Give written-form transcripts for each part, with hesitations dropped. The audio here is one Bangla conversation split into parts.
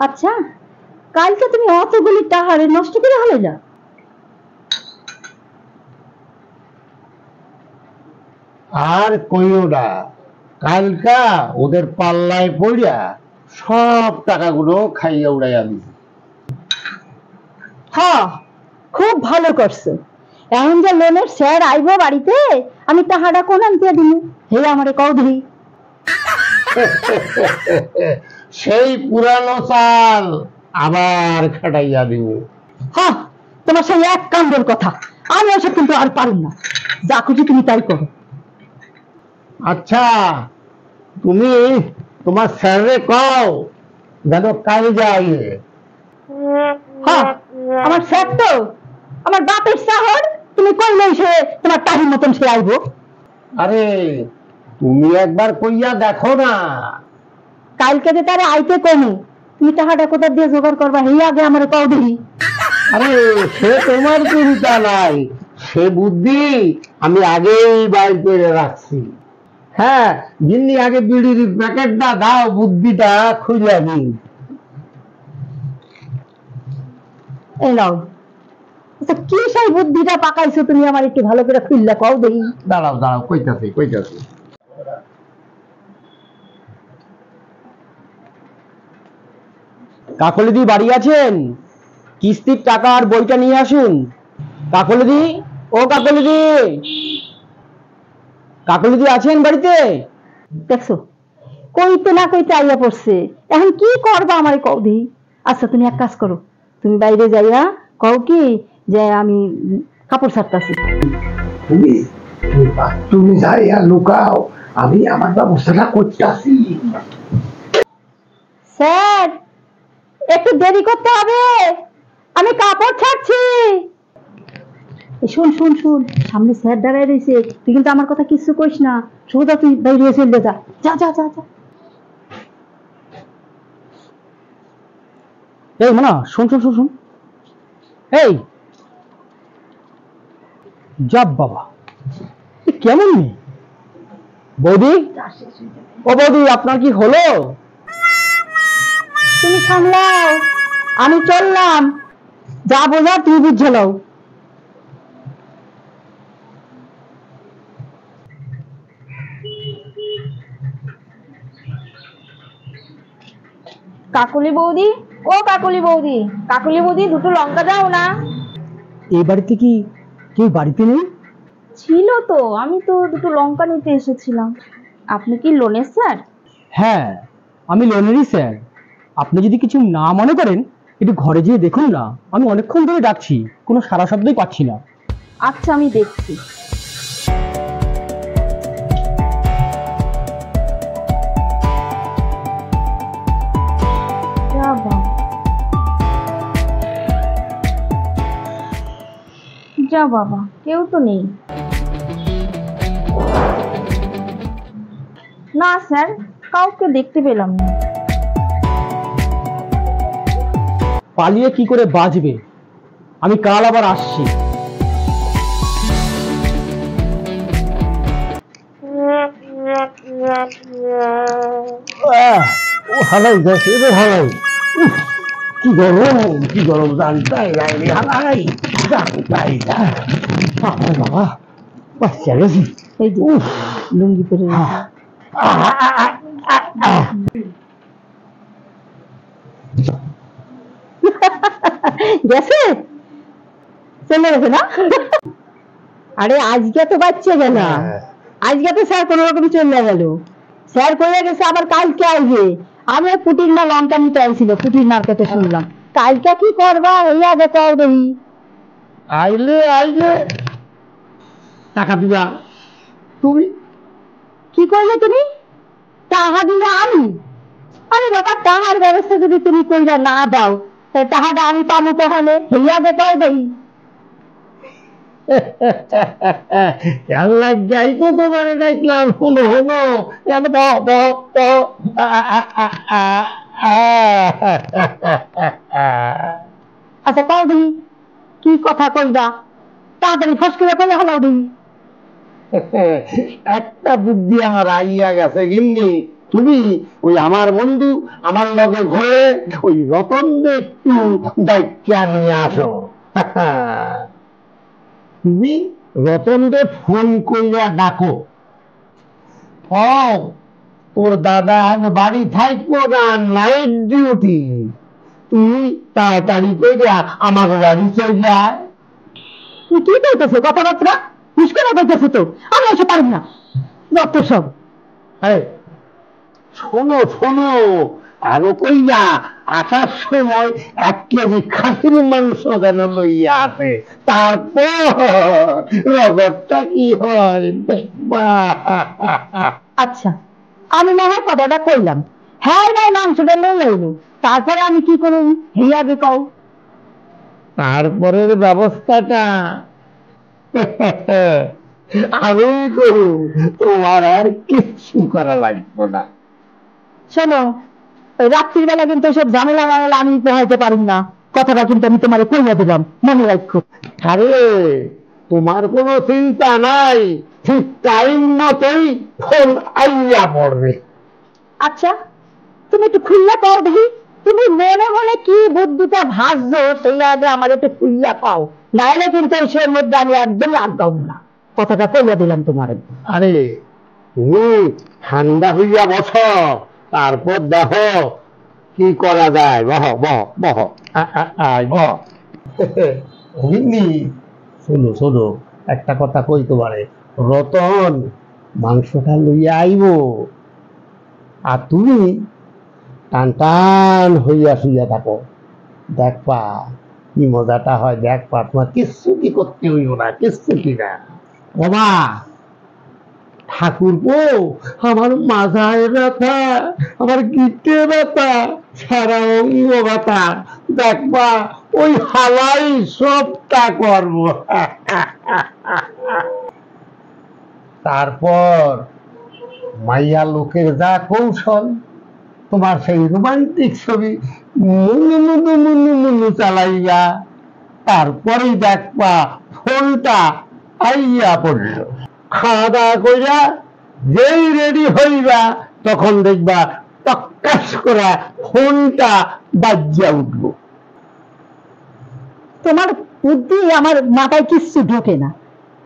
আচ্ছা, কালকে তুমি অতগুলি টাহারে নষ্ট করে হলে? আর কইও না, কালকা ওদের পাল্লায় পড়িয়া সব টাকাগুলো খাইয়া উড়াইয়া দিছি। হ্যাঁ, খুব ভালো করছো। এখন যে লোনের স্যার আইব বাড়িতে, আমি টাহাটা কোন আনতে দিন, হে আমারে কও দিই। সেই পুরানো চাল আবার খাটাইয়া দিব। হ্যাঁ, তোমার সেই এক কাণ্ডের কথা, আমি ওসব কিন্তু আর পারুম না। যা খুশি তুমি তাই করো। আচ্ছা, তুমি তোমার স্যারে কও যেন কাল যাই। হ্যাঁ, আমার স্যার তো আমার বাপের শহর, তুমি কইলেই সে তোমার টাহির মতন সে আইব। আরে তুমি একবার কইয়া দেখো না। কালকে যে তারা আইতে কমু, তুমি টাকাটা কোথা দিয়ে জোগাড় করবা, এই আগে আমার কও দিই। আরে সে তোমার চিন্তা নাই, সে বুদ্ধি আমি আগেই বাইর করে রাখছি। হ্যাঁ, যিনি আগে বিড়ির প্যাকেটটা দাও, বুদ্ধিটা খুঁজে নি। এই নাও। আচ্ছা, কি সেই বুদ্ধিটা পাকাইছো তুমি, আমার একটু ভালো করে খুললে কও দেই। দাঁড়াও দাঁড়াও, কইতাছি কইতাছি। কাকলিদি বাড়ি আছেন? কিস্তির টাকা আর বইটা নিয়ে আসুন। কাকলিদি, ও কাকলিদি, কাকলিদি আছেন বাড়িতে? দেখছো, কইতে না কইতে আইয়া পড়ছে। এখন কি করবা আমার কও দেই। আচ্ছা, তুমি এক কাজ করো, তুমি বাইরে যাইয়া কও কি যে আমি কাপড় ছাড়তাছি। তুমি যাইয়া লুকাও, আমি আমার ব্যবস্থাটা করতেছি। স্যার, একটু দেরি করতে হবে, আমি কাপড় ছাড়ছি। শুন শুন শুন, সামনে স্যার দাঁড়ায় রয়েছে, তুই কিন্তু আমার কথা কিছু কইস না, সোজা তুই বাইরে চলে যা। যা যা যা যা। এই মানা, শুন শুন শুন শুন। এই যাব বাবা, কেমন নেই বৌদি? ও বৌদি, আপনার কি হলো? তুমি সামলাও, আমি চললাম। যা বোঝা তুই বুঝলাও। কাকুলি বৌদি, ও কাকুলি বৌদি, কাকুলি বৌদি দুটো লঙ্কা দাও না। এই বাড়িতে কি কেউ বাড়িতে নেই? ছিল তো, আমি তো দুটো লঙ্কা নিতে এসেছিলাম। আপনি কি লোনের স্যার? হ্যাঁ, আমি লোনেরই স্যার। আপনি যদি কিছু না মনে করেন, একটু ঘরে যেয়ে দেখুন না, আমি অনেকক্ষণ ধরে ডাকছি, কোনো সারা শব্দই পাচ্ছি না। আচ্ছা, আমি দেখছি। যা বাবা, কেউ তো নেই। না স্যার, কাউকে দেখতে পেলাম না। পালিয়ে কি করে বাঁচবে? আমি কাল আবার আসছি। ও হালাই যাচ্ছে, এবার হালাই। কি গরম, কি গরম, জানতাই রে হালাই, জানতাই না। বাবা, বাচ্চা গেছি। এই যে লুঙ্গি পরে গেছে, চলে গেছে না? আরে আজকে তো বাচ্চা গেল, আজকে তো স্যার কোন রকম চলে গেল। স্যার কইয়া গেছে আবার কালকে আসবে। আমি পুটির না লঙ্কা নিতে আইছিল, পুটির মার্কেটে শুনলাম। কালকে কি করবা, এই আগে কও দেই। আইলে আইলে টাকা দিবা তুমি। কি করবে তুমি? টাকা দিলে আমি? আরে বাবা, টাকার ব্যবস্থা যদি তুমি কইরা না দাও, তাহলে টাকাটা আমি পাবো তাহলে, এই আগে কও দেই। আল্লাহ যাই তো তোমার দেখলাম, হলো হলো কেন আচ্ছা কও দিই কি কথা কইবা, তাড়াতাড়ি ফস করে কইলে হলো দিই। একটা বুদ্ধি আমার আইয়া গেছে গিন্নি, তুমি ওই আমার বন্ধু আমার লগে ঘরে ওই রতন একটু দায়িত্ব নিয়ে আসো। তুমি রতনকে ফোন কইরা ডাকো, ও তোর দাদা আজ বাড়ি থাকবো না, নাইট ডিউটি, তুই তাড়াতাড়ি কইরা আমার বাড়ি চলে যায়। তুই কি কইতেছো কথাবার্তা মুশকিল কইতেছো তো, আমি এসে পারব না যত সব। আরে শোনো শোনো, আরো কইয়া আসার সময় 1 কেজি খাসির মাংস যেন লইয়া আসে, তারপর রগরটা কি হয় দেখবা। আচ্ছা আমি না হয় কথাটা কইলাম, হ্যাঁ ভাই মাংসটা লই লইলো, তারপরে আমি কি করব হিয়াবে কও। তারপরের ব্যবস্থাটা আমি করু, তোমার আর কিচ্ছু করা লাগবে না। শোনো ওই রাত্রির বেলা কিন্তু সব ঝামেলা মামেলা আমি পোহাইতে পারুম না, কথাটা কিন্তু আমি তোমার কইয়া দিলাম, মনে রাখো। আরে তোমার কোনো চিন্তা নাই, ঠিক টাইম মতোই ফোন আইয়া পড়বে। আচ্ছা তুমি একটু খুললা কও দেখি, তুমি মনে মনে কি বুদ্ধিটা ভাসছো সেটা আগে আমার একটু খুললা পাও, নাইলে কিন্তু এসের মধ্যে আমি একদম আগাও না, কথাটা কইয়া দিলাম তোমার। আরে তুমি ঠান্ডা হইয়া বসো, তারপর দেখো কি করা যায়। বহ বহ বহ বহ। শোনো শোনো, একটা কথা কইতে পারে, রতন মাংসটা লইয়া আইব, আর তুমি টান টান হইয়া শুইয়া থাকো, দেখবা কি মজাটা হয়, দেখবা তোমার কিচ্ছু কি করতে হইব না, কিচ্ছু কি না। বাবা ঠাকুরপো, আমার মাথায় ব্যথা, আমার গিটে ব্যথা, সারা অঙ্গ ব্যথা, দেখবা ওই হালাই সবটা করব। তারপর মাইয়া লোকের যা কৌশল, তোমার সেই রোমান্টিক ছবি মুনু মুনু মুনু মুনু চালাইয়া, তারপরেই দেখবা ফোনটা আইয়া পড়ল। খাওয়া দাওয়া কইরা যেই রেডি হইবা, তখন দেখবা টক্কাস করা ফোনটা বাজ্যা উঠব। তোমার বুদ্ধি আমার মাথায় কিচ্ছু ঢোকে না।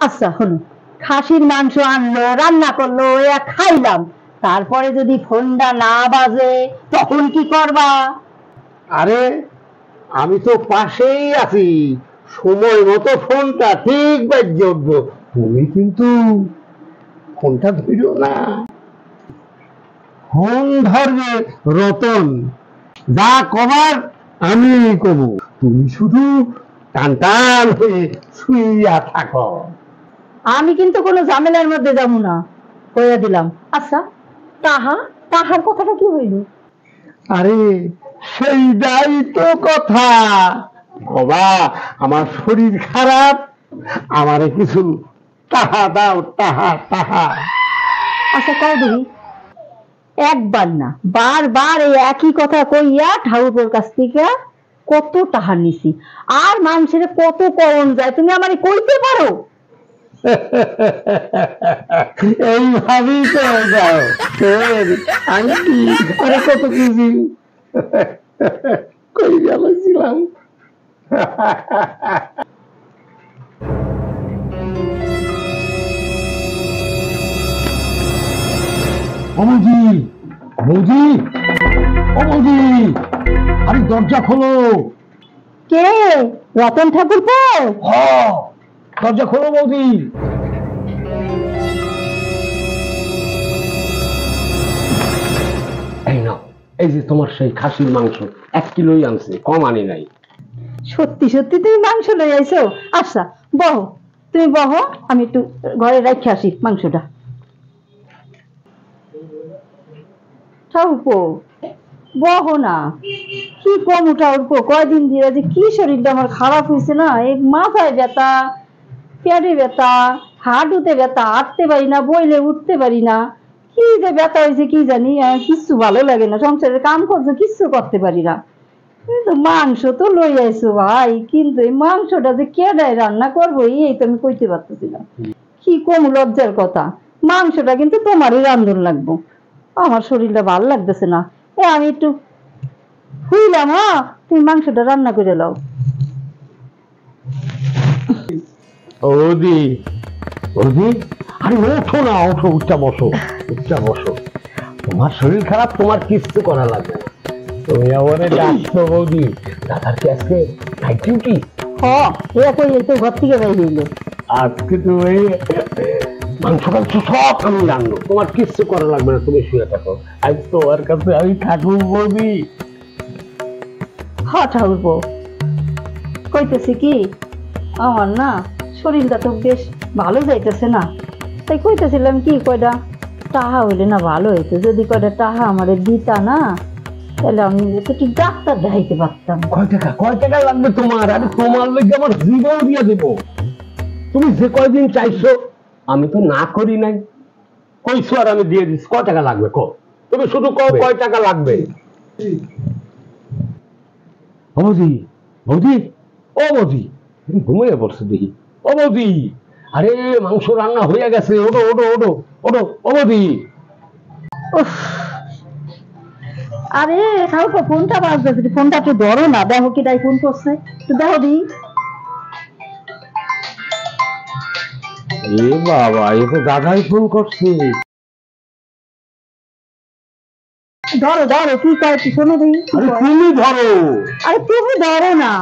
আচ্ছা হলো, খাসির মাংস আনলো, রান্না করলো, এ খাইলাম, তারপরে যদি ফোনটা না বাজে তখন কি করবা? আরে আমি তো পাশেই আছি, সময় মতো ফোনটা ঠিক বাজ্যা উঠবো, তুমি কিন্তু ফোনটা ধরিও না। ফোন ধরবে রতন, যা কবার আমি কব, তুমি শুধু টান টান হয়ে শুইয়া থাকো। আমি কিন্তু কোনো ঝামেলার মধ্যে যাবো না, কইয়া দিলাম। আচ্ছা তাহার কথাটা কি হইল? আরে সেইটাই তো কথা, বাবা আমার শরীর খারাপ, আমারে কিছু টাহা দাও, টাহা টাহা। আচ্ছা কও দেখি, একবার না বারবার এই একই কথা কইয়া ঠাকুরের কাছ থেকে কত টাকা নিছি, আর মানুষের কত করণ যায়, তুমি আমার কইতে পারো? এইভাবেই তো যাও, আমি কি আরে কত কিছু কই গেছিলাম। অমজি বৌজি, ও বৌজি, আরে দরজা খোলো। কে? রতন ঠাকুর? দরজা খোলো বৌদি। এই নাও, এই যে তোমার সেই খাসির মাংস, 1 কিলোই আনছে, কম আনি নাই। সত্যি সত্যি তুমি মাংস লই আইছো? আচ্ছা বহো, তুমি বহো, আমি একটু ঘরে রেখে আসি মাংসটা। ঠাকুরপো বহো না, কি কম ঠাকুরপো, কয়দিন ধরে যে কি শরীরটা আমার খারাপ হয়েছে না, এই মাথায় ব্যথা, পেটে ব্যথা, হাঁটুতে ব্যথা, হাঁটতে পারি না, বইলে উঠতে পারি না, কি যে ব্যথা হয়েছে কি জানি, কিচ্ছু ভালো লাগে না, সংসারের কাম করছে কিচ্ছু করতে পারি না। কিন্তু মাংস তো লই আইছো ভাই, কিন্তু এই মাংসটা যে কেডাই রান্না করবো এই তো আমি কইতে পারতেছি না। কি কম লজ্জার কথা, মাংসটা কিন্তু তোমারই রান্ধন লাগবো, আমার শরীরটা ভালো লাগতেছে না। আমি একটু শুইলাম, হ্যাঁ তুমি মাংসটা রান্না করে দাও। বৌদি, বৌদি, আরে ওঠো না, ওঠো, উঠটা বসো, উঠটা বসো। তোমার শরীর খারাপ, তোমার কিচ্ছু করা লাগবে না। তুমি আমারে ডাকছো বৌদি, দাদার কি আজকে নাইট ডিউটি? কই এই তো ঘর থেকে বাইরে হইলো। আজকে তুমি মাংস টাংস সব আমি রান্নো, তোমার কিচ্ছু করা লাগবে না, তুমি শুয়ে থাকো। আজ তোমার কাছে আমি থাকবো বৌদি। ঠাকুরপো, কইতেছি কি, আমার না শরীরটা তো বেশ ভালো যাইতেছে না, তাই কইতেছিলাম কি কয়টা টাহা হইলে না ভালো হইতো, যদি কয়টা টাহা আমারে দিতা না, তাহলে আমি একটু ডাক্তার দেখাইতে পারতাম। কয় টাকা লাগবে তোমার? আরে তোমার লেগে আমার জীবন দিয়ে দেবো। তুমি যে কয়দিন চাইছো আমি তো না করি নাই, কইছো আর আমি দিয়ে দিচ্ছি। কয় টাকা লাগবে কো, তুমি শুধু কও কয় টাকা লাগবে। বৌদি, বৌদি, ও বৌদি, ঘুমিয়ে পড়ছে দেখি। ও বৌদি, আরে মাংস রান্না হয়ে গেছে, ওঠো ওঠো ওঠো ওঠো। ও বৌদি, আরে ঠাকুরপো, ফোনটা বাজতেছে, ফোনটা একটু ধরো না, দেখো কি তাই ফোন করছে, একটু দেখো দি। এ বাবা, এ তো দাদাই ফোন করছে। ধরো ধরো, কি কয় একটু শোনো দিই। আরে তুমি ধরো। আরে তুমি ধরো না।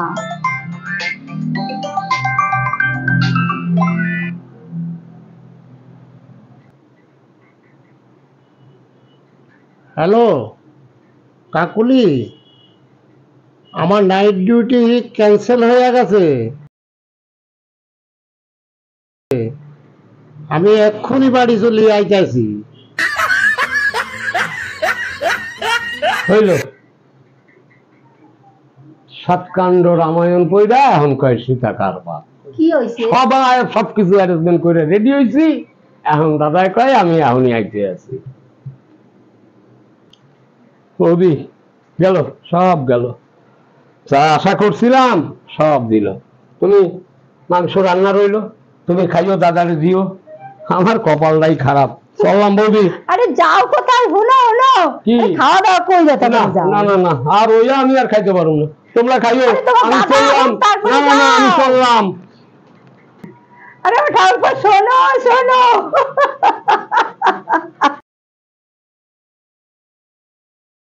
হ্যালো কাকুলি, আমার নাইট ডিউটি ক্যান্সেল হয়ে গেছে, আমি এক্ষুনি বাড়ি চলে আইতাছি। হইল সাতকাণ্ড রামায়ণ পইরা এখন কয় সীতা কারবার। কি হইছে? সবাই সবকিছু অ্যারেঞ্জমেন্ট করে রেডি হয়েছি, এখন দাদাই কয় আমি এখনই আইতে আছি। বৌদি গেল, সব গেল, যা আশা করছিলাম সব দিল। তুমি মাংস রান্না রইলো, তুমি খাইও, দাদারে দিও। আমার কপালটাই খারাপ, চললাম বৌদি। আরে যাও কোথায়, হলো হলো, কি? খাওয়া দাওয়া কই যেতে না না না না, আর ওইয়া আমি আর খাইতে পারবো না, তোমরা খাইও, আমি চললাম। না না না, আমি চললাম। আরে ঠাকুরপো, শোনো শোনো।